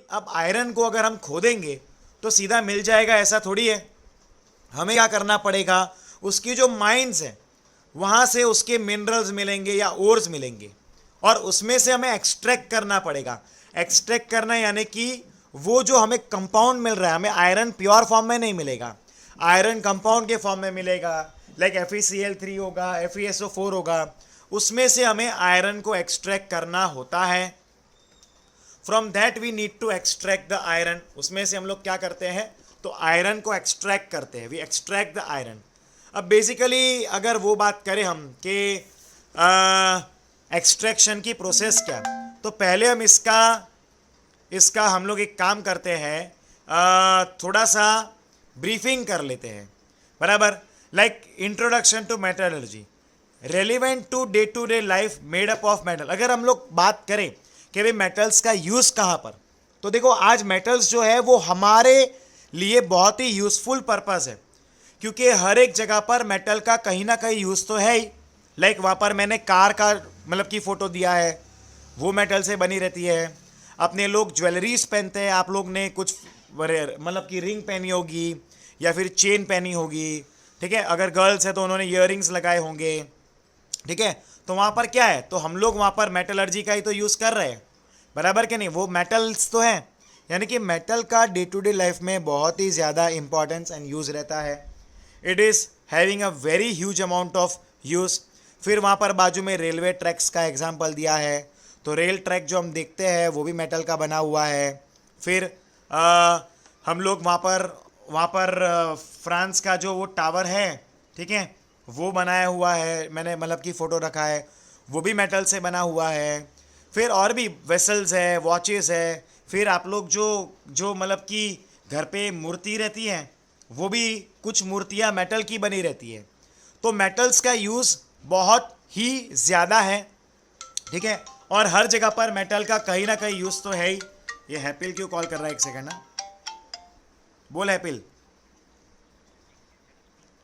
अब आयरन को अगर हम खोदेंगे तो सीधा मिल जाएगा ऐसा थोड़ी है। हमें क्या करना पड़ेगा, उसकी जो माइंस है वहाँ से उसके मिनरल्स मिलेंगे या ओर्स मिलेंगे और उसमें से हमें एक्सट्रैक्ट करना पड़ेगा। एक्सट्रैक्ट करना यानी कि वो जो हमें कंपाउंड मिल रहा है, हमें आयरन प्योर फॉर्म में नहीं मिलेगा, आयरन कंपाउंड के फॉर्म में मिलेगा। लाइक FeCl3 होगा, FeSO4 होगा, उसमें से हमें आयरन को एक्सट्रैक्ट करना होता है। From that we need to extract the iron. उसमें से हम लोग क्या करते हैं, तो आयरन को एक्सट्रैक्ट करते हैं, वी एक्सट्रैक्ट द आयरन। अब बेसिकली अगर वो बात करें हम कि एक्सट्रैक्शन की प्रोसेस क्या, तो पहले हम इसका हम लोग एक काम करते हैं, थोड़ा सा ब्रीफिंग कर लेते हैं, बराबर। Like introduction to metallurgy, relevant to day life made up of metal. अगर हम लोग बात करें कि भाई मेटल्स का यूज़ कहाँ पर, तो देखो आज मेटल्स जो है वो हमारे लिए बहुत ही यूज़फुल पर्पस है, क्योंकि हर एक जगह पर मेटल का कहीं ना कहीं यूज़ तो है ही। लाइक वहाँ पर मैंने कार का मतलब की फ़ोटो दिया है, वो मेटल से बनी रहती है। अपने लोग ज्वेलरीज पहनते हैं, आप लोग ने कुछ मतलब की रिंग पहनी होगी या फिर चेन पहनी होगी, ठीक है। अगर गर्ल्स है तो उन्होंने ईयररिंग्स लगाए होंगे, ठीक है। तो वहाँ पर क्या है, तो हम लोग वहाँ पर मेटलर्जी का ही तो यूज़ कर रहे हैं, बराबर कि नहीं। वो मेटल्स तो हैं, यानी कि मेटल का डे टू डे लाइफ में बहुत ही ज़्यादा इंपॉर्टेंस एंड यूज़ रहता है। It is having a very huge amount of use. फिर वहाँ पर बाजू में रेलवे ट्रैक्स का एग्जाम्पल दिया है, तो रेल ट्रैक जो हम देखते हैं वो भी मेटल का बना हुआ है। फिर हम लोग वहाँ पर फ्रांस का जो वो टावर है, ठीक है, वो बनाया हुआ है, मैंने मतलब की फ़ोटो रखा है, वो भी मेटल से बना हुआ है। फिर और भी वेसल्स है, वॉचेस है। फिर आप लोग जो मतलब कि घर पे मूर्ति रहती हैं, वो भी कुछ मूर्तियाँ मेटल की बनी रहती है। तो मेटल्स का यूज़ बहुत ही ज़्यादा है, ठीक है। और हर जगह पर मेटल का कहीं ना कहीं यूज़ तो है ही। ये हैपिल क्यों कॉल कर रहा है, एक सेकंड ना, बोल हैपिल,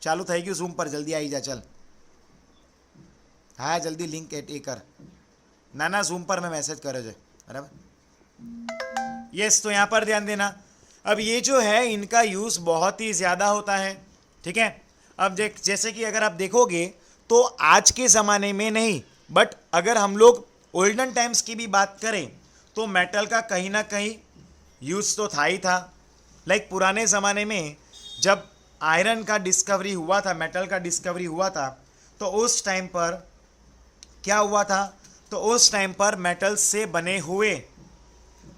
चालू થઈ ગયું ઝૂમ પર, જલ્દી આવી જા, चल। हाँ जल्दी लिंक एड कर, ना ना ઝૂમ पर मैं मैसेज करो जो, बराबर। यस, तो यहाँ पर ध्यान देना। अब ये जो है इनका यूज़ बहुत ही ज़्यादा होता है, ठीक है। अब जैसे कि अगर आप देखोगे तो आज के ज़माने में नहीं, बट अगर हम लोग ओल्डन टाइम्स की भी बात करें तो मेटल का कहीं ना कहीं यूज़ तो था ही था। लाइक पुराने ज़माने में जब आयरन का डिस्कवरी हुआ था, मेटल का डिस्कवरी हुआ था, तो उस टाइम पर क्या हुआ था, तो उस टाइम पर मेटल से बने हुए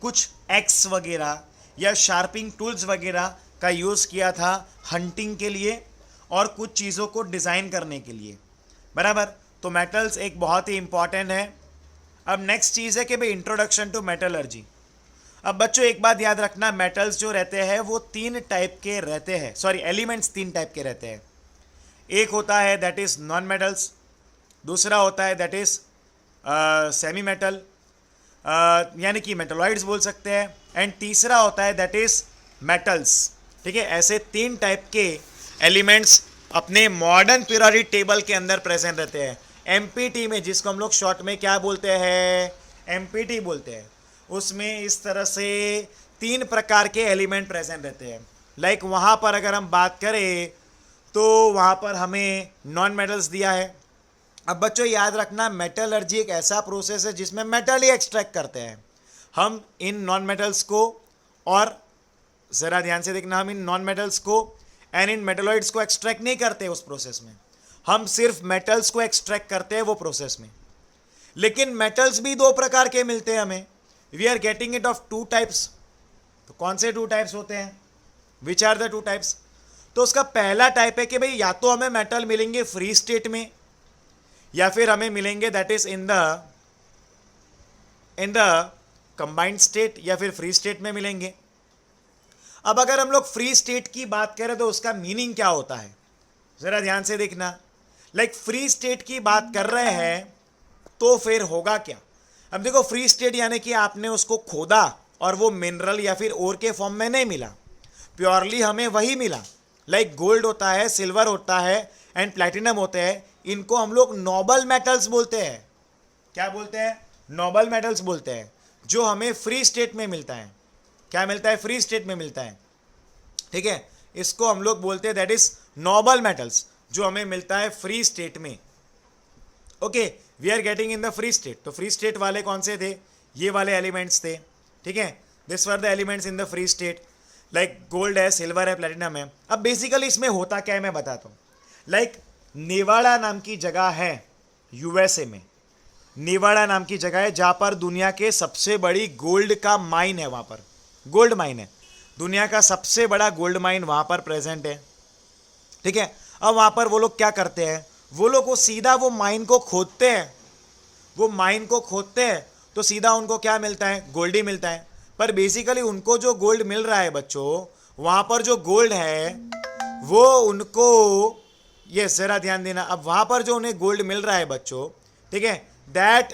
कुछ एक्स वगैरह या शार्पिंग टूल्स वगैरह का यूज़ किया था हंटिंग के लिए और कुछ चीज़ों को डिज़ाइन करने के लिए, बराबर। तो मेटल्स एक बहुत ही इंपॉर्टेंट है। अब नेक्स्ट चीज़ है कि भाई इंट्रोडक्शन टू मेटलर्जी। अब बच्चों एक बात याद रखना, मेटल्स जो रहते हैं वो तीन टाइप के रहते हैं, सॉरी एलिमेंट्स तीन टाइप के रहते हैं। एक होता है दैट इज़ नॉन मेटल्स, दूसरा होता है दैट इज़ सेमी मेटल यानी कि मेटलॉइड्स बोल सकते हैं, एंड तीसरा होता है दैट इज़ मेटल्स, ठीक है। ऐसे तीन टाइप के एलिमेंट्स अपने मॉडर्न पीरियोडिक टेबल के अंदर प्रेजेंट रहते हैं। एमपीटी में, जिसको हम लोग शॉर्ट में क्या बोलते हैं, एमपीटी बोलते हैं, उसमें इस तरह से तीन प्रकार के एलिमेंट प्रेजेंट रहते हैं। लाइक वहाँ पर अगर हम बात करें तो वहाँ पर हमें नॉन मेटल्स दिया है। अब बच्चों याद रखना, मेटलर्जी एक ऐसा प्रोसेस है जिसमें मेटल ही एक्सट्रैक्ट करते हैं हम इन नॉन मेटल्स को, और ज़रा ध्यान से देखना, हम इन नॉन मेटल्स को एंड इन मेटलॉइड्स को एक्सट्रैक्ट नहीं करते उस प्रोसेस में, हम सिर्फ मेटल्स को एक्सट्रैक्ट करते हैं वो प्रोसेस में। लेकिन मेटल्स भी दो प्रकार के मिलते हैं हमें, we are getting it of two types. तो कौन से टू टाइप्स होते हैं, which are the two types? तो उसका पहला टाइप है कि भाई या तो हमें मेटल मिलेंगे फ्री स्टेट में, या फिर हमें मिलेंगे that is in the combined state, या फिर फ्री स्टेट में मिलेंगे। अब अगर हम लोग फ्री स्टेट की बात करें तो उसका मीनिंग क्या होता है, ज़रा ध्यान से देखना। लाइक फ्री स्टेट की बात कर रहे हैं तो फिर होगा क्या। अब देखो फ्री स्टेट यानी कि आपने उसको खोदा और वो मिनरल या फिर ओर के फॉर्म में नहीं मिला, प्योरली हमें वही मिला। लाइक गोल्ड होता है, सिल्वर होता है एंड प्लैटिनम होते हैं, इनको हम लोग नोबल मेटल्स बोलते हैं। क्या बोलते हैं, नोबल मेटल्स बोलते हैं, जो हमें फ्री स्टेट में मिलता है। क्या मिलता है, फ्री स्टेट में मिलता है, ठीक है। इसको हम लोग बोलते हैं दैट इज नोबल मेटल्स, जो हमें मिलता है फ्री स्टेट में। Okay, we are getting in the free state. तो फ्री स्टेट वाले कौन से थे, ये वाले एलिमेंट्स थे, ठीक है। This were the elements in the free state, like gold है, सिल्वर है, प्लेटिनम है। अब बेसिकली इसमें होता क्या है मैं बताता हूँ। लाइक नेवाड़ा नाम की जगह है यूएसए में, नेवाड़ा नाम की जगह है जहाँ पर दुनिया के सबसे बड़ी गोल्ड का माइन है, वहाँ पर गोल्ड माइन है, दुनिया का सबसे बड़ा गोल्ड माइन वहाँ पर प्रेजेंट है, ठीक है। अब वहाँ पर वो लोग क्या करते हैं, वो लोग को सीधा वो माइन को खोदते हैं, वो माइन को खोदते हैं तो सीधा उनको क्या मिलता है, गोल्ड ही मिलता है। पर बेसिकली उनको जो गोल्ड मिल रहा है बच्चों, वहाँ पर जो गोल्ड है वो उनको, ये जरा ध्यान देना, अब वहाँ पर जो उन्हें गोल्ड मिल रहा है बच्चों, ठीक है, दैट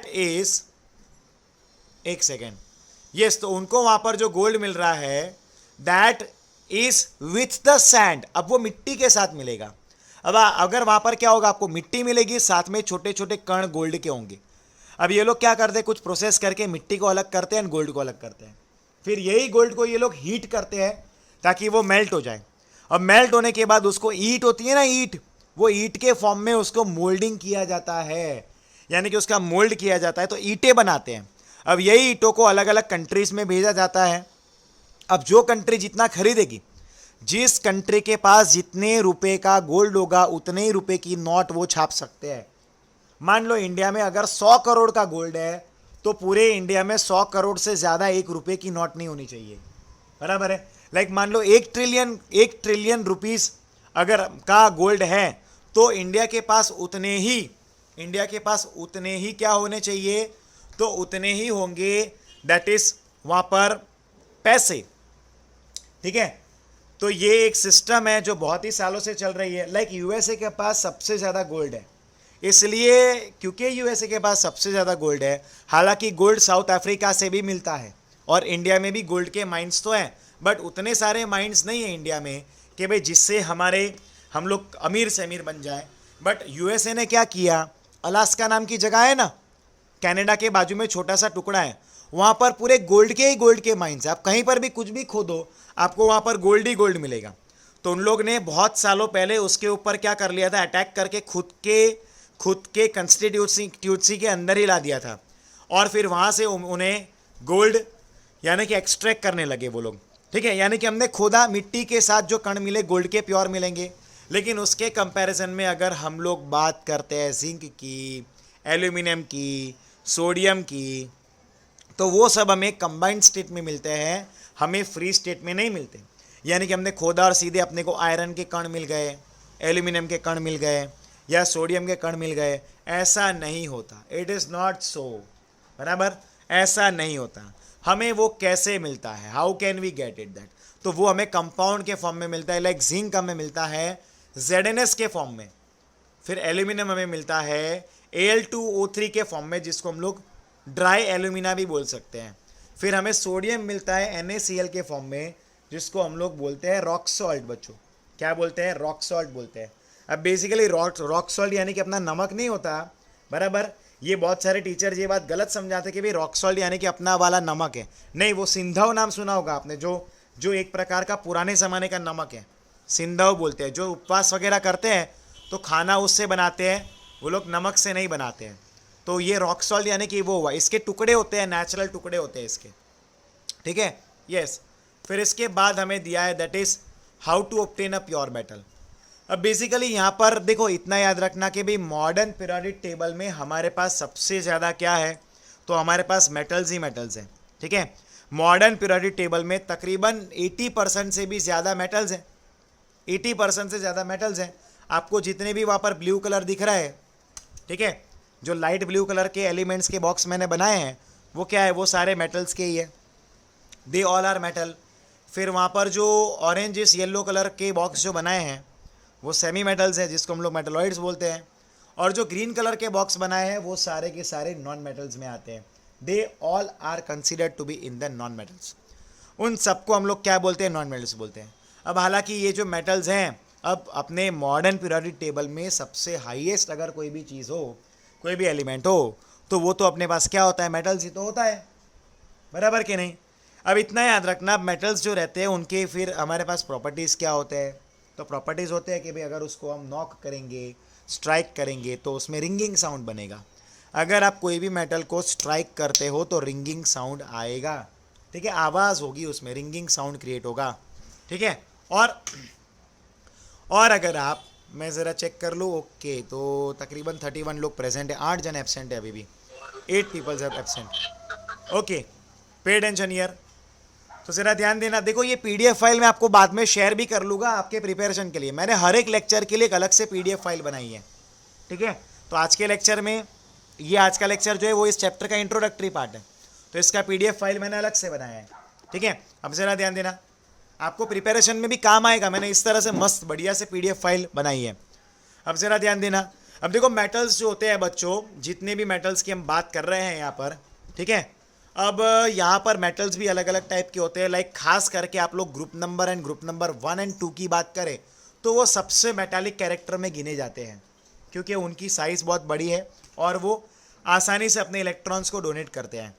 इज एक सेकेंड, यस, तो उनको वहाँ पर जो गोल्ड मिल रहा है that is with the sand. अब वो मिट्टी के साथ मिलेगा। अब अगर वहाँ पर क्या होगा, आपको मिट्टी मिलेगी, साथ में छोटे छोटे कण गोल्ड के होंगे। अब ये लोग क्या करते हैं, कुछ प्रोसेस करके मिट्टी को अलग करते हैं, गोल्ड को अलग करते हैं, फिर यही गोल्ड को ये लोग हीट करते हैं ताकि वो मेल्ट हो जाए। अब मेल्ट होने के बाद उसको ईट होती है ना, ईट, वो ईट के फॉर्म में उसको मोल्डिंग किया जाता है, यानी कि उसका मोल्ड किया जाता है, तो ईंटें बनाते हैं। अब यही ईंटों को अलग अलग कंट्रीज में भेजा जाता है। अब जो कंट्री जितना खरीदेगी, जिस कंट्री के पास जितने रुपए का गोल्ड होगा उतने ही रुपए की नोट वो छाप सकते हैं। मान लो इंडिया में अगर 100 करोड़ का गोल्ड है तो पूरे इंडिया में 100 करोड़ से ज़्यादा 1 रुपए की नोट नहीं होनी चाहिए, बराबर है। लाइक मान लो 1 ट्रिलियन रुपीस अगर का गोल्ड है तो इंडिया के पास उतने ही क्या होने चाहिए, तो उतने ही होंगे, दैट इज वहाँ पर पैसे, ठीक है। तो ये एक सिस्टम है जो बहुत ही सालों से चल रही है। लाइक यूएसए के पास सबसे ज़्यादा गोल्ड है, इसलिए क्योंकि यूएसए के पास सबसे ज़्यादा गोल्ड है, हालांकि गोल्ड साउथ अफ्रीका से भी मिलता है और इंडिया में भी गोल्ड के माइंस तो हैं, बट उतने सारे माइंस नहीं है इंडिया में कि भाई जिससे हम लोग अमीर से अमीर बन जाए। बट यूएसए ने क्या किया, अलास्का नाम की जगह है ना, कनाडा के बाजू में छोटा सा टुकड़ा है, वहाँ पर पूरे गोल्ड के माइंस है। आप कहीं पर भी कुछ भी खोदो आपको वहाँ पर गोल्ड ही गोल्ड मिलेगा। तो उन लोग ने बहुत सालों पहले उसके ऊपर क्या कर लिया था, अटैक करके खुद के कंस्टिट्यूंसी के अंदर ही ला दिया था, और फिर वहाँ से उन्हें गोल्ड यानी कि एक्सट्रैक्ट करने लगे वो लोग, ठीक है। यानी कि हमने खोदा, मिट्टी के साथ जो कण मिले गोल्ड के प्योर मिलेंगे, लेकिन उसके कंपैरिजन में अगर हम लोग बात करते हैं जिंक की, एल्यूमिनियम की, सोडियम की, तो वो सब हमें कंबाइंड स्टेट में मिलते हैं, हमें फ्री स्टेट में नहीं मिलते। यानी कि हमने खोदा और सीधे अपने को आयरन के कण मिल गए, एल्यूमिनियम के कण मिल गए या सोडियम के कण मिल गए, ऐसा नहीं होता। इट इज़ नॉट सो, बराबर, ऐसा नहीं होता। हमें वो कैसे मिलता है, how can we get it that, तो वो हमें कंपाउंड के फॉर्म में मिलता है। लाइक जिंक हमें मिलता है ZnS के फॉर्म में, फिर एल्यूमिनियम हमें मिलता है Al2O3 के फॉर्म में, जिसको हम लोग ड्राई एल्यूमिना भी बोल सकते हैं। फिर हमें सोडियम मिलता है NaCl के फॉर्म में, जिसको हम लोग बोलते हैं रॉक सॉल्ट। बच्चों क्या बोलते हैं, रॉक सॉल्ट बोलते हैं। अब बेसिकली रॉक सॉल्ट यानी कि अपना नमक नहीं होता, बराबर। ये बहुत सारे टीचर ये बात गलत समझाते कि भाई रॉक सॉल्ट यानी कि अपना वाला नमक है, नहीं, वो सिंधव नाम सुना होगा आपने, जो एक प्रकार का पुराने ज़माने का नमक है, सिंधव बोलते हैं। जो उपवास वगैरह करते हैं तो खाना उससे बनाते हैं, वो लोग नमक से नहीं बनाते हैं। तो ये रॉक सॉल्ट यानी कि वो हुआ, इसके टुकड़े होते हैं, नेचुरल टुकड़े होते हैं इसके, ठीक है, यस। फिर इसके बाद हमें दिया है that is how to obtain a pure metal. अब बेसिकली यहाँ पर देखो, इतना याद रखना कि भाई मॉडर्न पीरियोडिक टेबल में हमारे पास सबसे ज़्यादा क्या है, तो हमारे पास मेटल्स ही मेटल्स हैं, ठीक है। मॉडर्न पीरियोडिक टेबल में तकरीबन 80% से भी ज़्यादा मेटल्स हैं, 80% से ज़्यादा मेटल्स हैं। आपको जितने भी वहाँ पर ब्लू कलर दिख रहा है, ठीक है, जो लाइट ब्लू कलर के एलिमेंट्स के बॉक्स मैंने बनाए हैं वो क्या है, वो सारे मेटल्स के ही है, दे ऑल आर मेटल। फिर वहाँ पर जो ऑरेंज येलो कलर के बॉक्स जो बनाए हैं वो सेमी मेटल्स हैं, जिसको हम लोग मेटलॉइड्स बोलते हैं। और जो ग्रीन कलर के बॉक्स बनाए हैं वो सारे के सारे नॉन मेटल्स में आते हैं, they all are considered to be in the non metals. उन सबको हम लोग क्या बोलते हैं, नॉन मेटल्स बोलते हैं। अब हालांकि ये जो मेटल्स हैं, अब अपने मॉडर्न पीरियोडिक टेबल में सबसे हाईएस्ट अगर कोई भी चीज़ हो, कोई भी एलिमेंट हो, तो वो तो अपने पास क्या होता है, मेटल्स ही तो होता है, बराबर कि नहीं। अब इतना याद रखना, मेटल्स जो रहते हैं उनके फिर हमारे पास प्रॉपर्टीज़ क्या होते हैं। तो प्रॉपर्टीज़ होते हैं कि भाई अगर उसको हम नॉक करेंगे, स्ट्राइक करेंगे तो उसमें रिंगिंग साउंड बनेगा। अगर आप कोई भी मेटल को स्ट्राइक करते हो तो रिंगिंग साउंड आएगा, ठीक है, आवाज़ होगी उसमें, रिंगिंग साउंड क्रिएट होगा, ठीक है। और अगर आप, मैं ज़रा चेक कर लूँ, ओके, तो तकरीबन 31 लोग प्रेजेंट है, 8 जन एबसेंट है अभी भी, 8 peoples are absent. Okay, pay attention here. तो ज़रा ध्यान देना, देखो ये पीडीएफ फाइल मैं आपको बाद में शेयर भी कर लूँगा आपके प्रिपरेशन के लिए। मैंने हर एक लेक्चर के लिए एक अलग से पीडीएफ फाइल बनाई है, ठीक है। तो आज के लेक्चर में, ये आज का लेक्चर जो है वो इस चैप्टर का इंट्रोडक्टरी पार्ट है, तो इसका पीडीएफ फाइल मैंने अलग से बनाया है, ठीक है। अब ज़रा ध्यान देना, आपको प्रिपरेशन में भी काम आएगा, मैंने इस तरह से मस्त बढ़िया से पीडीएफ फाइल बनाई है। अब ज़रा ध्यान देना, अब देखो मेटल्स जो होते हैं बच्चों, जितने भी मेटल्स की हम बात कर रहे हैं यहाँ पर, ठीक है। अब यहाँ पर मेटल्स भी अलग अलग टाइप के होते हैं, लाइक खास करके आप लोग ग्रुप नंबर 1 एंड 2 की बात करें तो वो सबसे मेटालिक कैरेक्टर में गिने जाते हैं, क्योंकि उनकी साइज़ बहुत बड़ी है और वो आसानी से अपने इलेक्ट्रॉन्स को डोनेट करते हैं,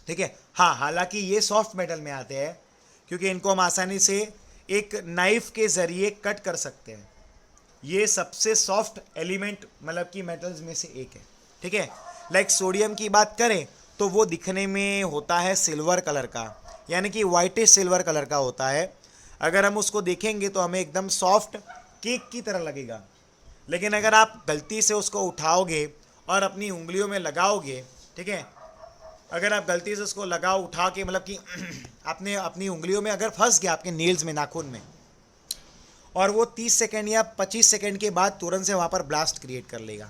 ठीक है। हाँ, हालांकि ये सॉफ्ट मेटल में आते हैं, क्योंकि इनको हम आसानी से एक नाइफ के ज़रिए कट कर सकते हैं। ये सबसे सॉफ्ट एलिमेंट मतलब कि मेटल्स में से एक है, ठीक है। लाइक सोडियम की बात करें तो वो दिखने में होता है सिल्वर कलर का, यानी कि वाइटिश सिल्वर कलर का होता है। अगर हम उसको देखेंगे तो हमें एकदम सॉफ्ट केक की तरह लगेगा, लेकिन अगर आप गलती से उसको उठाओगे और अपनी उंगलियों में लगाओगे, ठीक है, अगर आप गलती से उसको लगाओ उठा के, मतलब कि आपने अपनी उंगलियों में अगर फंस गया, आपके नील्स में, नाखून में, और वो 30 सेकेंड या 25 सेकेंड के बाद तुरंत से वहाँ पर ब्लास्ट क्रिएट कर लेगा,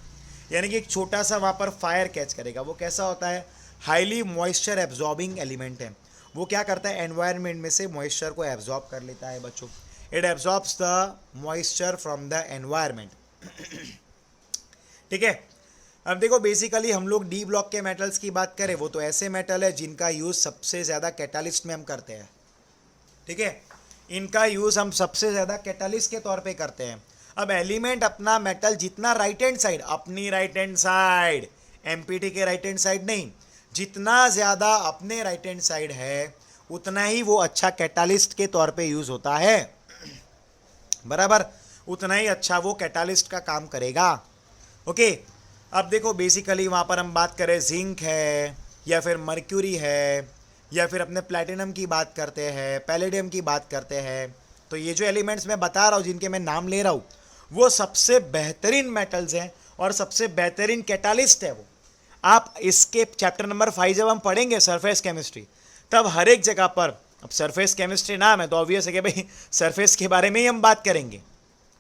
यानी कि एक छोटा सा वहाँ पर फायर कैच करेगा। वो कैसा होता है, हाईली मॉइस्चर एब्जॉर्बिंग एलिमेंट है। वो क्या करता है, एनवायरनमेंट में से मॉइस्चर को एब्जॉर्ब कर लेता है बच्चों। It absorbs the moisture from the environment, ठीक है। अब देखो बेसिकली हम लोग डी ब्लॉक के मेटल्स की बात करें, वो तो ऐसे मेटल है जिनका यूज़ सबसे ज़्यादा कैटालिस्ट में हम करते हैं, ठीक है। इनका यूज़ हम सबसे ज़्यादा कैटालिस्ट के तौर पे करते हैं। अब एलिमेंट अपना मेटल जितना राइट हैंड साइड, अपनी राइट हैंड साइड, एमपीटी के राइट हैंड साइड नहीं, जितना ज़्यादा अपने राइट हैंड साइड है उतना ही वो अच्छा कैटालिस्ट के तौर पे यूज़ होता है, बराबर, उतना ही अच्छा वो कैटालिस्ट का काम करेगा, ओके। अब देखो बेसिकली वहाँ पर हम बात करें जिंक है या फिर मर्क्यूरी है या फिर अपने प्लैटिनम की बात करते हैं, पैलेडियम की बात करते हैं, तो ये जो एलिमेंट्स मैं बता रहा हूँ, जिनके मैं नाम ले रहा हूँ, वो सबसे बेहतरीन मेटल्स हैं और सबसे बेहतरीन कैटालिस्ट है वो। आप इसके चैप्टर नंबर 5 जब हम पढ़ेंगे सरफेस केमिस्ट्री, तब हर एक जगह पर, अब सरफेस केमिस्ट्री नाम है तो ऑब्वियस है कि भाई सरफेस के बारे में ही हम बात करेंगे,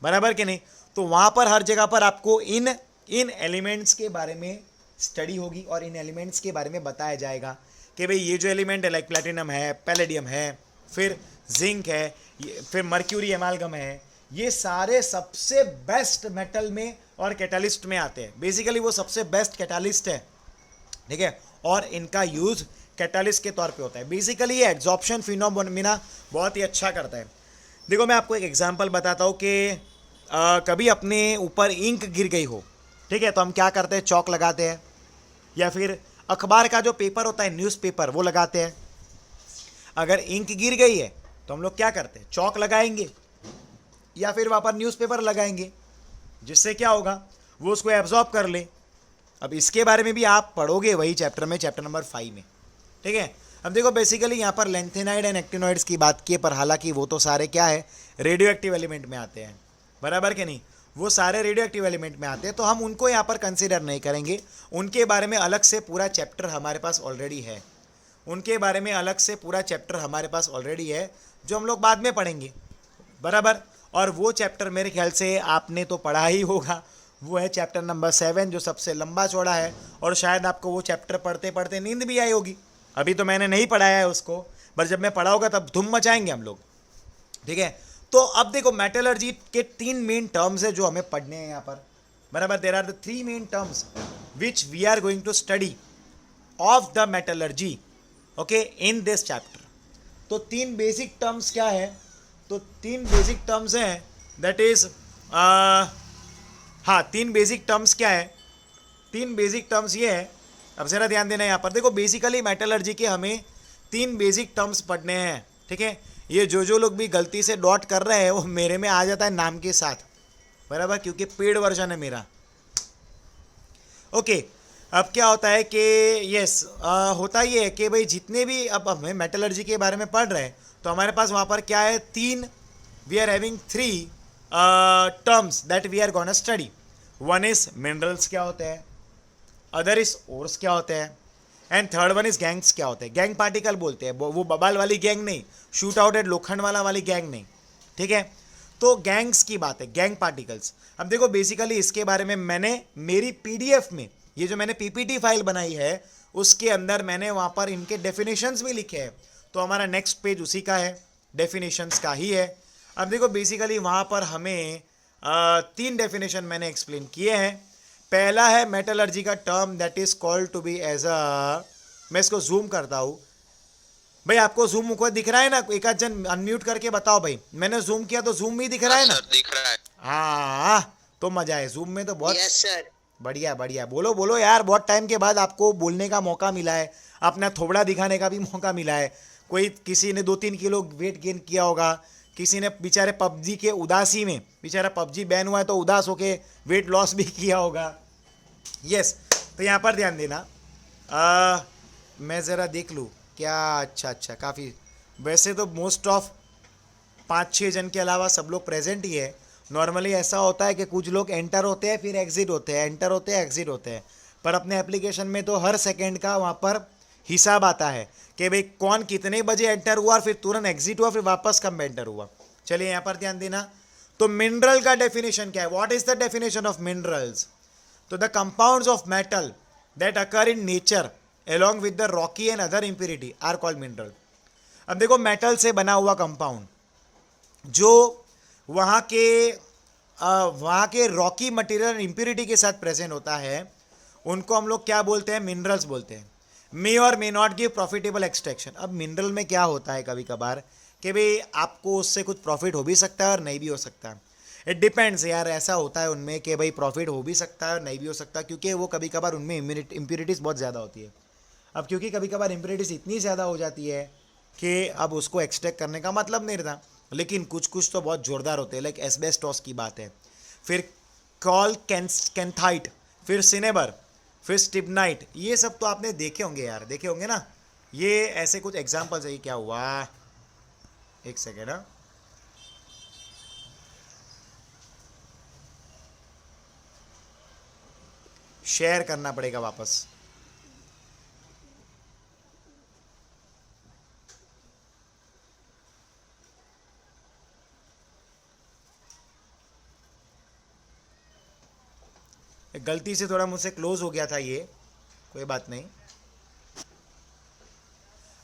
बराबर कि नहीं। तो वहाँ पर हर जगह पर आपको इन एलिमेंट्स के बारे में स्टडी होगी और इन एलिमेंट्स के बारे में बताया जाएगा कि भाई ये जो एलिमेंट है, लाइक प्लैटिनम है, पैलेडियम है, फिर जिंक है, फिर मर्क्यूरी एमालगम है, ये सारे सबसे बेस्ट मेटल में और कैटालिस्ट में आते हैं। बेसिकली वो सबसे बेस्ट कैटालिस्ट है, ठीक है, और इनका यूज़ कैटालिस्ट के तौर पे होता है। बेसिकली ये एब्जॉर्प्शन फिनोमेना बहुत ही अच्छा करता है। देखो मैं आपको एक एग्जांपल बताता हूँ कि कभी अपने ऊपर इंक गिर गई हो, ठीक है, तो हम क्या करते हैं, चौक लगाते हैं, या फिर अखबार का जो पेपर होता है, न्यूज़पेपर, वो लगाते हैं। अगर इंक गिर गई है तो हम लोग क्या करते हैं, चौक लगाएंगे या फिर वहाँ पर न्यूज़पेपर लगाएंगे, जिससे क्या होगा, वो उसको एब्जॉर्ब कर ले। अब इसके बारे में भी आप पढ़ोगे वही चैप्टर में, चैप्टर नंबर 5 में, ठीक है। अब देखो बेसिकली यहाँ पर लेंथेनाइड एंड एक्टिनोइड्स की बात की है, पर हालांकि वो तो सारे क्या है, रेडियो एक्टिव एलिमेंट में आते हैं, बराबर कि नहीं, वो सारे रेडियो एक्टिव एलिमेंट में आते हैं, तो हम उनको यहाँ पर कंसीडर नहीं करेंगे। उनके बारे में अलग से पूरा चैप्टर हमारे पास ऑलरेडी है, उनके बारे में अलग से पूरा चैप्टर हमारे पास ऑलरेडी है, जो हम लोग बाद में पढ़ेंगे, बराबर। और वो चैप्टर मेरे ख्याल से आपने तो पढ़ा ही होगा, वो है चैप्टर नंबर 7, जो सबसे लंबा चौड़ा है, और शायद आपको वो चैप्टर पढ़ते पढ़ते नींद भी आई होगी। अभी तो मैंने नहीं पढ़ाया है उसको, पर जब मैं पढ़ा होगा तब धूम मचाएंगे हम लोग, ठीक है। तो अब देखो मेटलर्जी के 3 मेन टर्म्स है जो हमें पढ़ने हैं यहाँ पर, बराबर। There are the 3 main terms which we are going to study of the metallurgy, okay, in this chapter. तो 3 बेसिक टर्म्स क्या है, तो 3 बेसिक टर्म्स हैं, दैट इज हाँ 3 बेसिक टर्म्स क्या है, 3 बेसिक टर्म्स ये है। अब ज़रा ध्यान देना यहाँ पर, देखो बेसिकली मेटलर्जी के हमें 3 बेसिक टर्म्स पढ़ने हैं, ठीक है। ये जो लोग भी गलती से डॉट कर रहे हैं वो मेरे में आ जाता है नाम के साथ, बराबर, क्योंकि पेड वर्जन है मेरा। ओके, अब क्या होता है कि यस, होता ये है कि भाई जितने भी अब हमें मेटलर्जी के बारे में पढ़ रहे हैं तो हमारे पास वहाँ पर क्या है, 3, we are having 3 terms that we are gonna study. One is minerals क्या होते हैं, अदर इज ओर्स क्या होते हैं, and third one is gangues क्या होते हैं। गैंग पार्टिकल बोलते हैं, वो बबाल वाली गैंग नहीं, शूट आउट एट लोखंड वाली गैंग नहीं, ठीक है। तो गैंग्स की बात है, गैंग पार्टिकल्स। अब देखो बेसिकली इसके बारे में मैंने मेरी पीडीएफ में, ये जो मैंने पीपीटी फाइल बनाई है उसके अंदर मैंने वहाँ पर इनके डेफिनेशंस भी लिखे हैं। तो हमारा नेक्स्ट पेज उसी का है, डेफिनेशंस का ही है। अब देखो बेसिकली वहाँ पर हमें 3 डेफिनेशन मैंने एक्सप्लेन किए हैं। पहला है मेटलर्जी का term that is called to be as a, मैं इसको जूम करता हूँ भाई, आपको जूम को दिख रहा है ना, एक आध जन अनम्यूट करके बताओ भाई, मैंने जूम किया तो जूम भी दिख रहा है ना? दिख रहा है। हाँ, तो मजा है जूम में तो बहुत। Yes sir. बढ़िया बढ़िया, बोलो बोलो यार, बहुत टाइम के बाद आपको बोलने का मौका मिला है, अपना थोबड़ा दिखाने का भी मौका मिला है। कोई किसी ने 2-3 किलो वेट गेन किया होगा, किसी ने बेचारे पबजी के उदासी में, बेचारा पबजी बैन हुआ है तो उदास होके वेट लॉस भी किया होगा। यस, तो यहाँ पर ध्यान देना। मैं ज़रा देख लूँ क्या, अच्छा, काफ़ी, वैसे तो मोस्ट ऑफ 5-6 जन के अलावा सब लोग प्रेजेंट ही है। नॉर्मली ऐसा होता है कि कुछ लोग एंटर होते हैं फिर एग्जिट होते हैं, एंटर होते हैं एग्जिट होते हैं, पर अपने एप्लीकेशन में तो हर सेकंड का वहाँ पर हिसाब आता है कि भाई कौन कितने बजे एंटर हुआ, फिर तुरंत एग्जिट हुआ, फिर वापस कब एंटर हुआ। चलिए यहाँ पर ध्यान देना। तो मिनरल का डेफिनेशन क्या है, what is the definition of minerals? तो the compounds of metal that occur in nature along with the rocky and other impurity are called mineral। अब देखो मेटल से बना हुआ कंपाउंड जो वहाँ के रॉकी मटेरियल इम्प्योरिटी के साथ प्रेजेंट होता है उनको हम लोग क्या बोलते हैं, मिनरल्स बोलते हैं। मे और may not give profitable extraction. अब मिनरल में क्या होता है कभी कभार कि भाई आपको उससे कुछ प्रॉफिट हो भी सकता है और नहीं भी हो सकता है, इट डिपेंड्स यार। ऐसा होता है उनमें कि भाई प्रॉफिट हो भी सकता है और नहीं भी हो सकता, क्योंकि वो कभी कभार उनमें इम्प्योरिटीज़ बहुत ज़्यादा होती है। अब क्योंकि कभी कभार इम्प्योरिटीज़ इतनी ज़्यादा हो जाती है कि अब उसको एक्सट्रैक्ट करने का मतलब नहीं रहता, लेकिन कुछ तो बहुत ज़ोरदार होते हैं, लाइक एस्बेस्टॉस की बात है, फिर कॉल कैंथाइट, फिर सिनेबर, फिर स्टिबनाइट, ये सब तो आपने देखे होंगे यार, देखे होंगे ना। ये ऐसे कुछ एग्जाम्पल्स है। क्या हुआ, एक सेकेंड, हाँ, शेयर करना पड़ेगा वापस। गलती से थोड़ा मुझसे क्लोज हो गया था ये, कोई बात नहीं।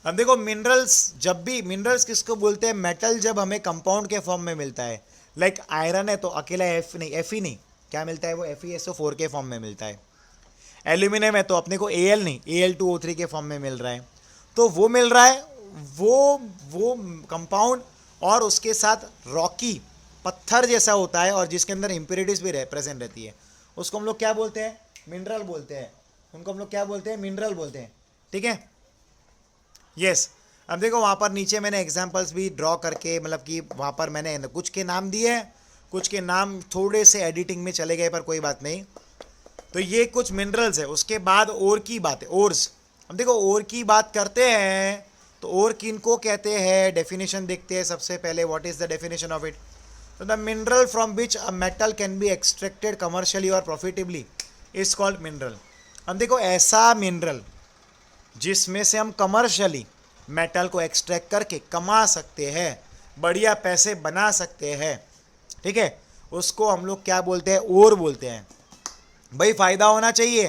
अब देखो मिनरल्स, जब भी मिनरल्स किसको बोलते हैं, मेटल जब हमें कंपाउंड के फॉर्म में मिलता है, लाइक आयरन है तो अकेला एफ नहीं, क्या मिलता है वो, FeSO4 के फॉर्म में मिलता है। एल्यूमिनियम है तो अपने को Al नहीं, Al2O3 के फॉर्म में मिल रहा है। तो वो मिल रहा है वो कंपाउंड, और उसके साथ रॉकी पत्थर जैसा होता है और जिसके अंदर इम्प्योरिटीज भी प्रेजेंट रहती है, उसको हम लोग क्या बोलते हैं, मिनरल बोलते हैं। उनको हम लोग क्या बोलते हैं, मिनरल बोलते हैं, ठीक है। यस, अब देखो वहाँ पर नीचे मैंने एग्जांपल्स भी ड्रॉ करके, मतलब कि वहाँ पर मैंने कुछ के नाम दिए हैं, कुछ के नाम थोड़े से एडिटिंग में चले गए, पर कोई बात नहीं। तो ये कुछ मिनरल्स है। उसके बाद ओर की बात है, ओर्स। अब देखो ओर की बात करते हैं तो ओर किनको कहते हैं, डेफिनेशन देखते हैं सबसे पहले, what is the definition of it. तो the mineral from which a metal can be extracted commercially और प्रॉफिटेबली इज कॉल्ड मिनरल। अब देखो ऐसा मिनरल जिसमें से हम कमर्शियली मेटल को एक्सट्रैक्ट करके कमा सकते हैं, बढ़िया पैसे बना सकते हैं, ठीक है, उसको हम लोग क्या बोलते हैं, ओर बोलते हैं। भाई फ़ायदा होना चाहिए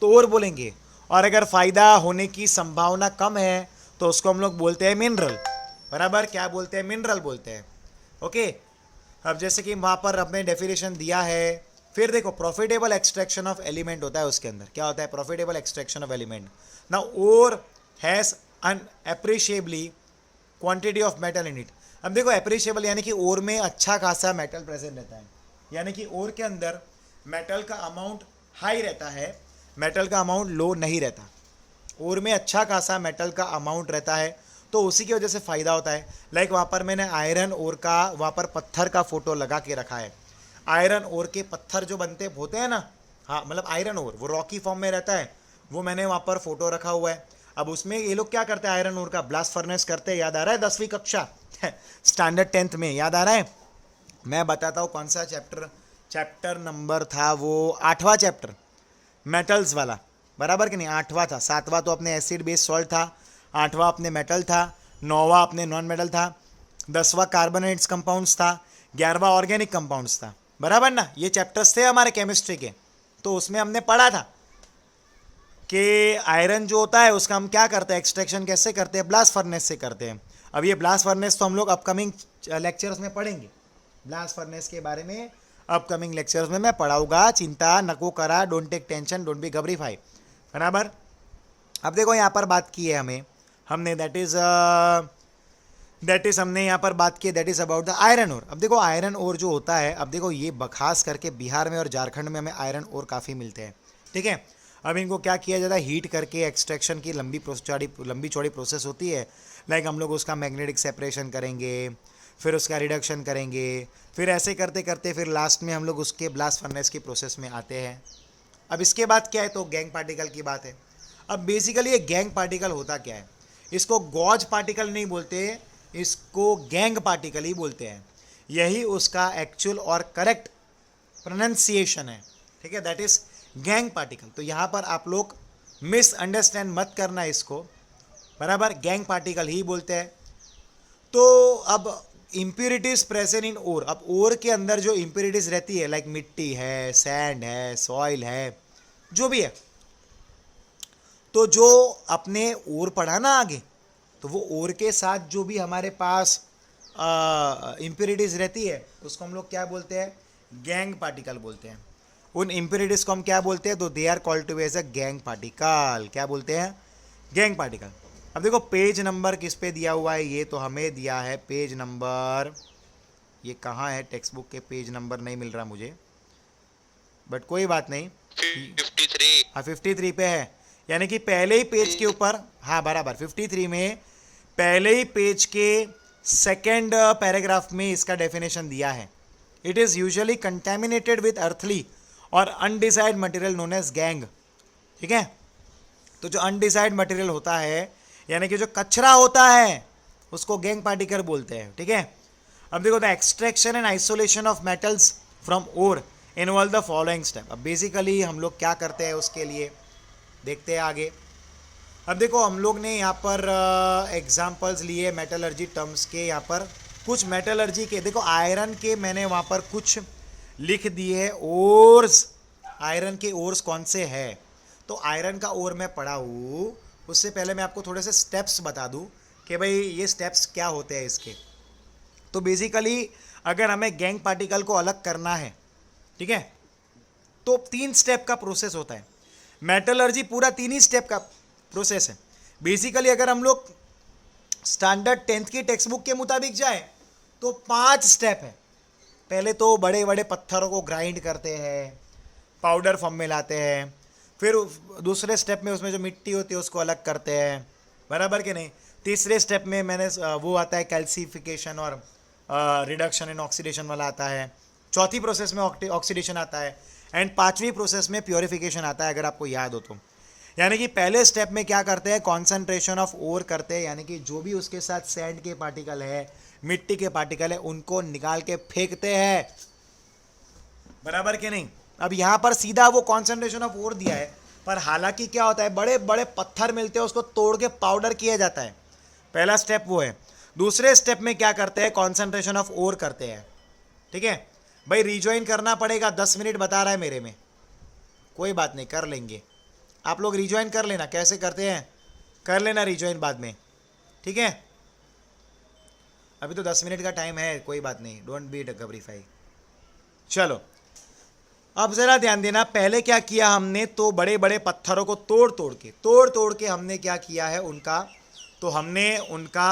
तो ओर बोलेंगे, और अगर फ़ायदा होने की संभावना कम है तो उसको हम लोग बोलते हैं मिनरल, बराबर, क्या बोलते हैं, मिनरल बोलते हैं। ओके, अब जैसे कि वहाँ पर हमने डेफिनेशन दिया है। फिर देखो प्रॉफिटेबल एक्सट्रैक्शन ऑफ एलिमेंट होता है, उसके अंदर क्या होता है, profitable extraction of element. Now ore has an appreciably quantity of metal in it. अब देखो अप्रिशिएबल यानी कि ओर में अच्छा खासा मेटल प्रेजेंट रहता है, यानी कि ओर के अंदर मेटल का अमाउंट हाई रहता है, मेटल का अमाउंट लो नहीं रहता। और में अच्छा खासा मेटल का अमाउंट रहता है, तो उसी की वजह से फ़ायदा होता है। लाइक वहाँ पर मैंने आयरन ओर का, वहाँ पर पत्थर का फ़ोटो लगा के रखा है। आयरन ओर के पत्थर जो बनते होते हैं ना, हाँ मतलब आयरन ओर वो रॉकी फॉर्म में रहता है, वो मैंने वहाँ पर फोटो रखा हुआ है। अब उसमें ये लोग क्या करते हैं, आयरन ओर का ब्लास्ट फर्नेस करते हैं, याद आ रहा है 10वीं कक्षा स्टैंडर्ड 10th में, याद आ रहा है? मैं बताता हूँ कौन सा चैप्टर नंबर था वो, 8वां चैप्टर मेटल्स वाला, बराबर कि नहीं? 8वां था, 7वां तो अपने एसिड बेस सॉल्ट था, 8वां अपने मेटल था, 9वां अपने नॉन मेटल था, 10वां कार्बोनेट्स कंपाउंड्स था, 11वां ऑर्गेनिक कंपाउंड्स था, बराबर ना? ये चैप्टर्स थे हमारे केमिस्ट्री के। तो उसमें हमने पढ़ा था कि आयरन जो होता है उसका हम क्या करते हैं, एक्सट्रैक्शन कैसे करते हैं, ब्लास्ट फर्नेस से करते हैं। अब ये ब्लास्ट फर्नेस तो हम लोग अपकमिंग लेक्चर्स में पढ़ेंगे, ब्लास्ट फर्नेस के बारे में अपकमिंग लेक्चर्स में मैं पढ़ाऊंगा, चिंता नको करा, don't take tension, don't be घबरीफाई, बराबर। अब देखो यहाँ पर बात की है हमने दैट इज हमने यहाँ पर बात की, that is about the iron ore. अब देखो आयरन ओर जो होता है, अब देखो ये खास करके बिहार में और झारखंड में हमें आयरन ओर काफ़ी मिलते हैं, ठीक है। अब इनको क्या किया जाता है, हीट करके एक्सट्रैक्शन की लंबी चौड़ी प्रोसेस होती है। लाइक हम लोग उसका मैग्नेटिक सेपरेशन करेंगे, फिर उसका रिडक्शन करेंगे, फिर ऐसे करते करते फिर लास्ट में हम लोग उसके ब्लास्ट फर्नेस की प्रोसेस में आते हैं। अब इसके बाद क्या है, तो गैंग पार्टिकल की बात है। अब बेसिकली ये गैंग पार्टिकल होता क्या है, इसको गॉज पार्टिकल नहीं बोलते, इसको गैंग पार्टिकल ही बोलते हैं। यही उसका एक्चुअल और करेक्ट प्रोनाउंसिएशन है, ठीक है, दैट इज गैंग पार्टिकल। तो यहाँ पर आप लोग मिसअंडरस्टैंड मत करना इसको, बराबर, गैंग पार्टिकल ही बोलते हैं। तो अब इम्प्यूरिटीज प्रेजेंट इन ओर, अब ओर के अंदर जो इम्प्यूरिटीज रहती है, लाइक मिट्टी है, सैंड है, सॉइल है, जो भी है, तो जो अपने ओर पढ़ा ना आगे, तो वो ओर के साथ जो भी हमारे पास इम्प्यूरिटीज रहती है उसको हम लोग क्या बोलते हैं, गैंग पार्टिकल बोलते हैं। उन इम्प्यूरिटीज को हम क्या बोलते हैं, तो they are called to be as a gangue particle. क्या बोलते हैं, गैंग पार्टिकल। अब देखो पेज नंबर किस पे दिया हुआ है, ये तो हमें दिया है पेज नंबर, ये कहाँ है, टेक्स्ट बुक के पेज नंबर नहीं मिल रहा मुझे, बट कोई बात नहीं, 53। हाँ 53 पे है, यानी कि पहले ही पेज के ऊपर, हाँ बराबर 53 में पहले ही पेज के सेकेंड पैराग्राफ में इसका डेफिनेशन दिया है। It is usually contaminated with earthly और undesired material known as gangue, ठीक है। तो जो अनडिजायर्ड मटेरियल होता है, यानी कि जो कचरा होता है, उसको गैंग पार्टिकल बोलते हैं, ठीक है। अब देखो, the extraction and isolation of metals from ore involve the following step. अब बेसिकली हम लोग क्या करते हैं उसके लिए देखते हैं आगे। अब देखो हम लोग ने यहाँ पर एग्जाम्पल्स लिए मेटलर्जी टर्म्स के, यहाँ पर कुछ मेटलर्जी के, देखो आयरन के मैंने वहाँ पर कुछ लिख दिए ओर्स, आयरन के ओर्स कौन से हैं। तो आयरन का ओर मैं पढ़ा हूँ, उससे पहले मैं आपको थोड़े से स्टेप्स बता दूँ कि भाई ये स्टेप्स क्या होते हैं इसके। तो बेसिकली अगर हमें गैंग पार्टिकल को अलग करना है, ठीक है, तो 3 स्टेप का प्रोसेस होता है। मेटलर्जी पूरा 3 ही स्टेप का प्रोसेस है। बेसिकली अगर हम लोग स्टैंडर्ड 10th की टेक्स्ट बुक के मुताबिक जाए तो 5 स्टेप है। पहले तो बड़े बड़े पत्थरों को ग्राइंड करते हैं, पाउडर फॉर्म में लाते हैं, फिर दूसरे स्टेप में उसमें जो मिट्टी होती है उसको अलग करते हैं, बराबर कि नहीं। तीसरे स्टेप में मैंने वो आता है कैल्सिफिकेशन और रिडक्शन एंड ऑक्सीडेशन वाला आता है। चौथी प्रोसेस में ऑक्सीडेशन आता है, एंड 5वीं प्रोसेस में प्योरिफिकेशन आता है, अगर आपको याद हो तो। यानी कि पहले स्टेप में क्या करते हैं, कॉन्सेंट्रेशन ऑफ ओर करते हैं, यानी कि जो भी उसके साथ सैंड के पार्टिकल है, मिट्टी के पार्टिकल है, उनको निकाल के फेंकते हैं, बराबर कि नहीं। अब यहाँ पर सीधा वो कॉन्सेंट्रेशन ऑफ ओर दिया है, पर हालांकि क्या होता है, बड़े बड़े पत्थर मिलते हैं, उसको तोड़ के पाउडर किया जाता है। पहला स्टेप वो है। दूसरे स्टेप में क्या करते हैं, कॉन्सेंट्रेशन ऑफ ओर करते हैं, ठीक है। भाई रिज्वाइन करना पड़ेगा, 10 मिनट बता रहा है मेरे में, कोई बात नहीं, कर लेंगे। आप लोग रिज्वाइन कर लेना, कैसे करते हैं कर लेना रिज्वाइन बाद में, ठीक है। अभी तो 10 मिनट का टाइम है, कोई बात नहीं, डोंट बी घबरीफाई। चलो अब ज़रा ध्यान देना, पहले क्या किया हमने, तो बड़े बड़े पत्थरों को तोड़ तोड़ के हमने क्या किया है उनका, तो हमने उनका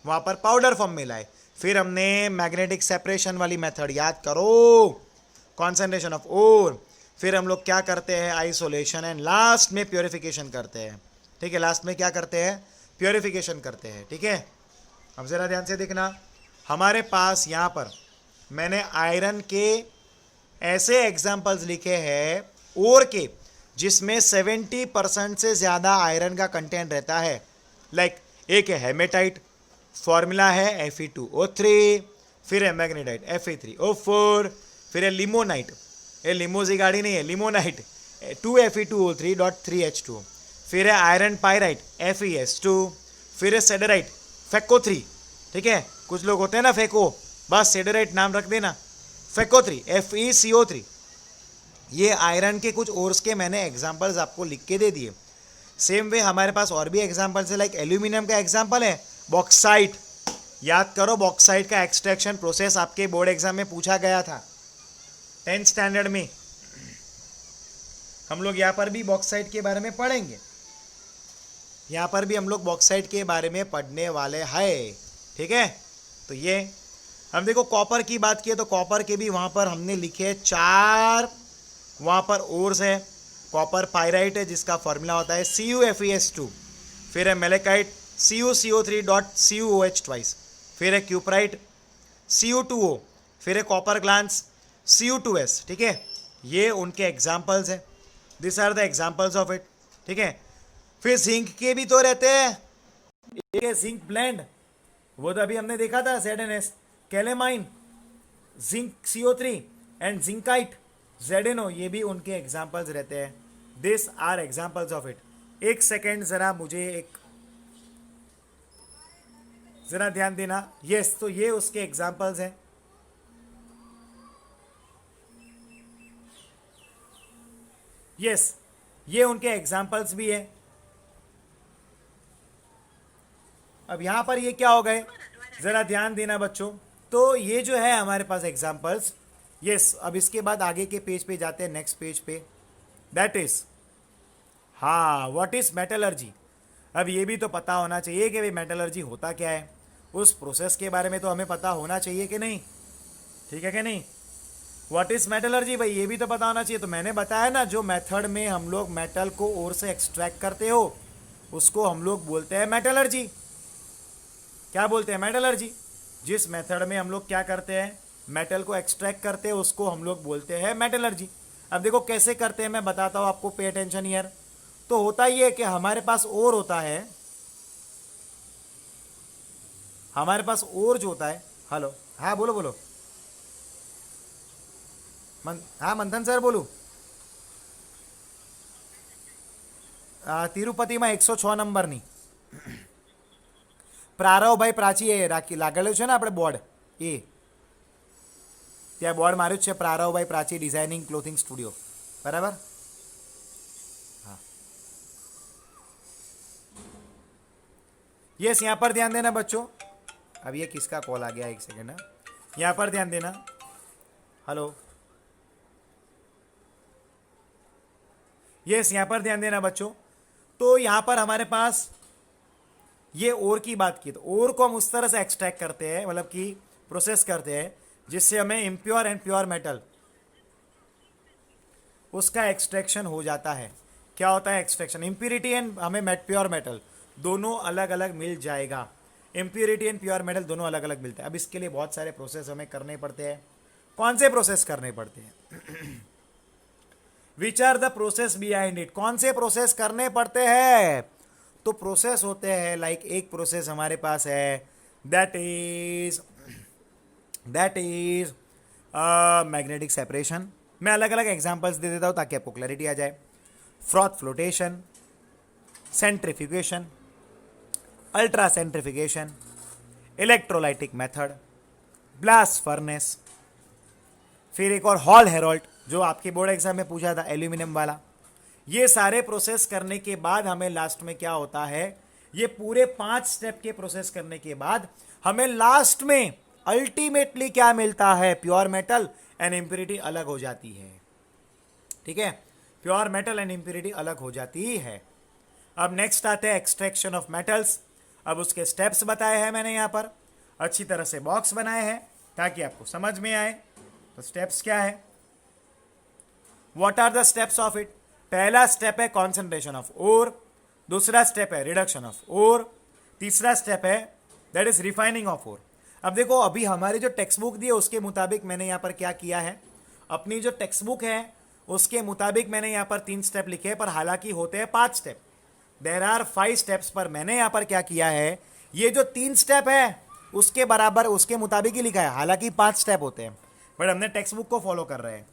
वहाँ पर पाउडर फॉर्म में लाए। फिर हमने मैग्नेटिक सेपरेशन वाली मेथड, याद करो, कॉन्सेंट्रेशन ऑफ ओर, फिर हम लोग क्या करते हैं, आइसोलेशन, एंड लास्ट में प्योरिफिकेशन करते हैं। ठीक है, लास्ट में क्या करते हैं, प्योरिफिकेशन करते हैं। ठीक है, अब ज़रा ध्यान से देखना, हमारे पास यहाँ पर मैंने आयरन के ऐसे एग्जाम्पल्स लिखे हैं ओर के जिसमें 70% से ज़्यादा आयरन का कंटेंट रहता है। लाइक एक है हेमेटाइट, फॉर्मूला है Fe2O3, फिर है मैग्नेटाइट Fe3O4, फिर है लिमोनाइट, ये लिमोजी गाड़ी नहीं है, लिमोनाइट 2Fe2O3.3H2, फिर है आयरन पायराइट FeS2, फिर है सेडराइट फेको3। ठीक है, कुछ लोग होते हैं ना फेको, बस सेडराइट नाम रख देना, फेको3 FeCO3। ये आयरन के कुछ ओर्स के मैंने एग्जाम्पल्स आपको लिख के दे दिए। सेम वे हमारे पास और भी एग्जाम्पल्स है, लाइक एल्यूमिनियम का एग्जाम्पल है बॉक्साइट। याद करो, बॉक्साइट का एक्सट्रैक्शन प्रोसेस आपके बोर्ड एग्जाम में पूछा गया था 10th स्टैंडर्ड में। हम लोग यहाँ पर भी बॉक्साइट के बारे में पढ़ेंगे, यहाँ पर भी हम लोग बॉक्साइट के बारे में पढ़ने वाले हैं। ठीक है, तो ये हम देखो कॉपर की बात की तो कॉपर के भी वहाँ पर हमने लिखे 4 वहाँ पर ओर्स है। कॉपर पायराइट है जिसका फॉर्मूला होता है CuFeS2, फिर है मेलेकाइट CuCO3.CuOH ट्वाइस, फिर है क्यूपराइट Cu2O, फिर है कॉपर ग्लांस Cu2S। ठीक है, ये उनके एग्जाम्पल्स हैं, this are the examples of it. ठीक है, फिर जिंक के भी तो रहते हैं, एक है जिंक ब्लेंड, वो तो अभी हमने देखा था ZnS, calamine, zinc CO3 and zincite ZnO, ये भी उनके एग्जाम्पल्स रहते हैं। This are examples of it. एक सेकेंड जरा मुझे एक जरा ध्यान देना। यस, तो ये उसके एग्जाम्पल्स हैं। यस, ये उनके एग्जाम्पल्स भी है। अब यहां पर ये क्या हो गए, जरा ध्यान देना बच्चों। तो ये जो है हमारे पास एग्जाम्पल्स। यस, अब इसके बाद आगे के पेज पे जाते हैं, नेक्स्ट पेज पे, दैट इज हाँ व्हाट इज मेटलर्जी। अब ये भी तो पता होना चाहिए कि भाई मेटलर्जी होता क्या है, उस प्रोसेस के बारे में तो हमें पता होना चाहिए कि नहीं। ठीक है कि नहीं, व्हाट इज मेटलर्जी, भाई ये भी तो पता होना चाहिए। तो मैंने बताया ना, जो मेथड में हम लोग मेटल को ओर से एक्सट्रैक्ट करते हो उसको हम लोग बोलते हैं मेटलर्जी। क्या बोलते हैं, मेटलर्जी। जिस मेथड में हम लोग क्या करते हैं, मेटल को एक्सट्रैक्ट करते हैं, उसको हम लोग बोलते हैं मेटलर्जी। अब देखो कैसे करते हैं, मैं बताता हूं आपको, पे अटेंशन हियर। तो होता ही है कि हमारे पास ओर होता है, हमारे पास ओर जो होता है, हेलो, हाँ बोलो बोलो, हाँ मंथन सर बोलू। तिरुपति में 106 નંબરની પ્રારવભાઈ પ્રાચી એ લાગેલું છે ને આપણે બોર્ડ, એ ત્યાં બોર્ડ માર્યું છે પ્રારવભાઈ પ્રાચી ડિઝાઇનિંગ ક્લોથિંગ સ્ટુડિયો, બરાબર। हाँ, यस, यहाँ पर ध्यान देना बच्चों। अब ये किसका कॉल आ गया, एक सेकेंड है, यहाँ पर ध्यान देना। हेलो, यस, यहाँ पर ध्यान देना बच्चों। तो यहाँ पर हमारे पास ये ओर की बात की, तो ओर को हम उस तरह से एक्सट्रैक्ट करते हैं, मतलब कि प्रोसेस करते हैं जिससे हमें इम्प्योर एंड प्योर मेटल उसका एक्सट्रैक्शन हो जाता है। क्या होता है एक्सट्रैक्शन, इम्प्योरिटी एंड हमें प्योर मेटल दोनों अलग अलग मिल जाएगा। इम्प्योरिटी एंड प्योर मेटल दोनों अलग अलग मिलते हैं। अब इसके लिए बहुत सारे प्रोसेस हमें करने पड़ते हैं। कौन से प्रोसेस करने पड़ते हैं, which are the process behind it, कौन से प्रोसेस करने पड़ते हैं। तो प्रोसेस होते हैं, लाइक एक प्रोसेस हमारे पास है, दैट इज मैग्नेटिक सेपरेशन। मैं अलग अलग एग्जांपल्स दे देता हूं ताकि आपको क्लैरिटी आ जाए। Froth flotation, centrifugation, ultra centrifugation, electrolytic method, blast furnace, फिर एक और हॉल हेरोल्ट जो आपके बोर्ड एग्जाम में पूछा था एल्यूमिनियम वाला। ये सारे प्रोसेस करने के बाद हमें लास्ट में क्या होता है, ये पूरे 5 स्टेप के प्रोसेस करने के बाद हमें लास्ट में अल्टीमेटली क्या मिलता है, प्योर मेटल एंड इम्प्योरिटी अलग हो जाती है। ठीक है, प्योर मेटल एंड इम्प्योरिटी अलग हो जाती है। अब नेक्स्ट आते हैं एक्सट्रैक्शन ऑफ मेटल्स। अब उसके स्टेप्स बताए हैं मैंने यहाँ पर, अच्छी तरह से बॉक्स बनाए हैं ताकि आपको समझ में आए। तो स्टेप्स क्या है, what are the steps of it. पहला स्टेप है कॉन्सेंट्रेशन ऑफ ओर, दूसरा स्टेप है रिडक्शन ऑफ ओर, तीसरा स्टेप है that is refining of ore. अब देखो अभी हमारी जो टेक्स्ट बुक दी है उसके मुताबिक मैंने यहाँ पर क्या किया है, अपनी जो टेक्स्ट बुक है उसके मुताबिक मैंने यहाँ पर 3 स्टेप लिखे हैं, पर हालांकि होते हैं 5 स्टेप। देर आर 5 स्टेप्स, पर मैंने यहाँ पर क्या किया है, ये जो 3 स्टेप है उसके बराबर उसके मुताबिक ही लिखा है, हालांकि 5 स्टेप होते हैं, बट हमने टेक्स्ट बुक को फॉलो कर रहे हैं।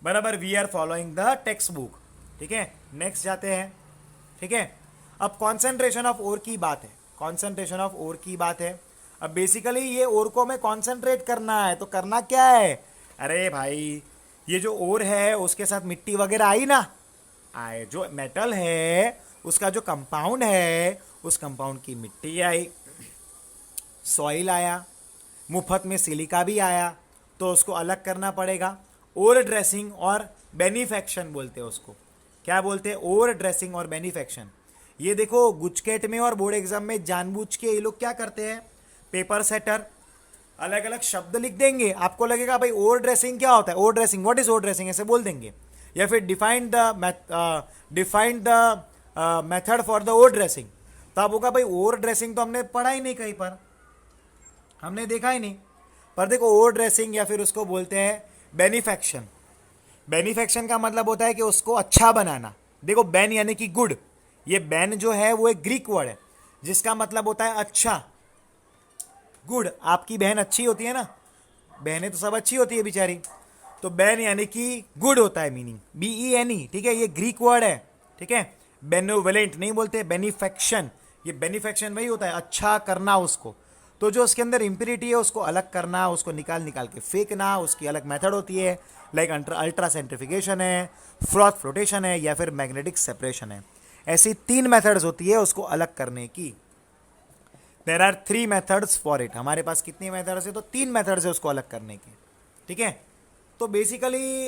बराबर, we are following the text book. ठीक है, नेक्स्ट जाते हैं। ठीक है, अब कॉन्सेंट्रेशन ऑफ ओर की बात है, कॉन्सेंट्रेशन ऑफ ओर की बात है। अब बेसिकली ये ओर को हमें कॉन्सेंट्रेट करना है, तो करना क्या है, अरे भाई ये जो ओर है उसके साथ मिट्टी वगैरह आई ना, आए, जो मेटल है उसका जो कंपाउंड है उस कंपाउंड की मिट्टी आई, सॉइल आया, मुफ्त में सिलिका भी आया, तो उसको अलग करना पड़ेगा। ओवर ड्रेसिंग और बेनिफेक्शन बोलते हैं उसको, क्या बोलते हैं, ओवर ड्रेसिंग और बेनिफेक्शन। ये देखो गुचकेट में और बोर्ड एग्जाम में जानबूझ के ये लोग क्या करते हैं, पेपर सेटर अलग अलग शब्द लिख देंगे, आपको लगेगा भाई ओवर ड्रेसिंग क्या होता है, over dressing, what is over dressing, ऐसे बोल देंगे, या फिर defined the method for the over dressing. तो आप होगा भाई ओवर ड्रेसिंग तो हमने पढ़ा ही नहीं, कहीं पर हमने देखा ही नहीं। पर देखो ओवर ड्रेसिंग या फिर उसको बोलते हैं बेनिफेक्शन। बेनिफेक्शन का मतलब होता है कि उसको अच्छा बनाना। देखो बेन यानी कि गुड, ये बेन जो है वो एक ग्रीक वर्ड है जिसका मतलब होता है अच्छा, गुड। आपकी बहन अच्छी होती है ना, बहनें तो सब अच्छी होती है बेचारी, तो बेन यानी कि गुड होता है, मीनिंग BENE। ठीक है, ये ग्रीक वर्ड है। ठीक है, बेनोवेलेंट नहीं बोलते, बेनिफेक्शन, ये बेनिफेक्शन वही होता है अच्छा करना उसको। तो जो उसके अंदर इम्प्योरिटी है उसको अलग करना, उसको निकाल निकाल के फेंकना, उसकी अलग मेथड होती है, लाइक अल्ट्रा सेंट्रिफिकेशन है, फ्रॉथ फ्लोटेशन है, या फिर मैग्नेटिक सेपरेशन है। ऐसी 3 मेथड्स होती है उसको अलग करने की। There are 3 methods for it. हमारे पास कितनी मेथड्स है, तो 3 मेथड्स है उसको अलग करने की। ठीक है, तो बेसिकली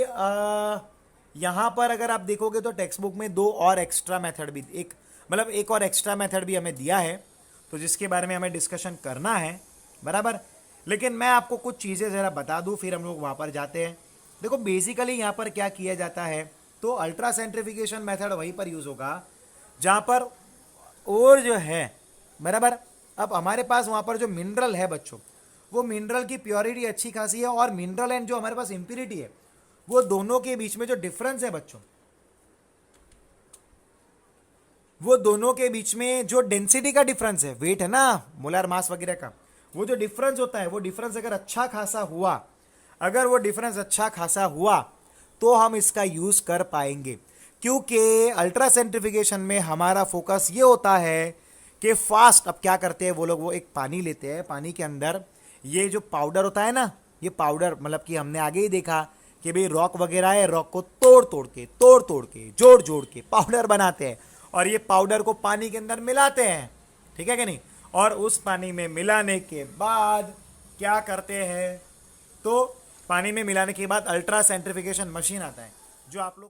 यहाँ पर अगर आप देखोगे तो टेक्स्ट बुक में 2 और एक्स्ट्रा मेथड भी, एक और एक्स्ट्रा मेथड भी हमें दिया है, तो जिसके बारे में हमें डिस्कशन करना है। बराबर, लेकिन मैं आपको कुछ चीज़ें ज़रा बता दूं, फिर हम लोग वहाँ पर जाते हैं। देखो बेसिकली यहाँ पर क्या किया जाता है, तो अल्ट्रा सेंट्रिफिकेशन मेथड वहीं पर यूज़ होगा जहाँ पर और जो है, बराबर, अब हमारे पास वहाँ पर जो मिनरल है बच्चों, वो मिनरल की प्योरिटी अच्छी खासी है, और मिनरल एंड जो हमारे पास इम्प्योरिटी है, वो दोनों के बीच में जो डिफरेंस है बच्चों, वो दोनों के बीच में जो डेंसिटी का डिफरेंस है, वेट है ना, मोलर मास वगैरह का, वो जो डिफरेंस होता है, वो डिफरेंस अगर अच्छा खासा हुआ, अगर वो डिफरेंस अच्छा खासा हुआ तो हम इसका यूज कर पाएंगे। क्योंकि अल्ट्रा सेंट्रिफिकेशन में हमारा फोकस ये होता है कि फास्ट, अब क्या करते हैं वो लोग, वो एक पानी लेते हैं, पानी के अंदर ये जो पाउडर होता है ना, ये पाउडर मतलब कि हमने आगे ही देखा कि भाई रॉक वगैरह है, रॉक को तोड़ तोड़ के जोड़ जोड़ के पाउडर बनाते हैं, और ये पाउडर को पानी के अंदर मिलाते हैं। ठीक है कि नहीं, और उस पानी में मिलाने के बाद क्या करते हैं, तो पानी में मिलाने के बाद अल्ट्रा सेंट्रिफिकेशन मशीन आता है, जो आप लोग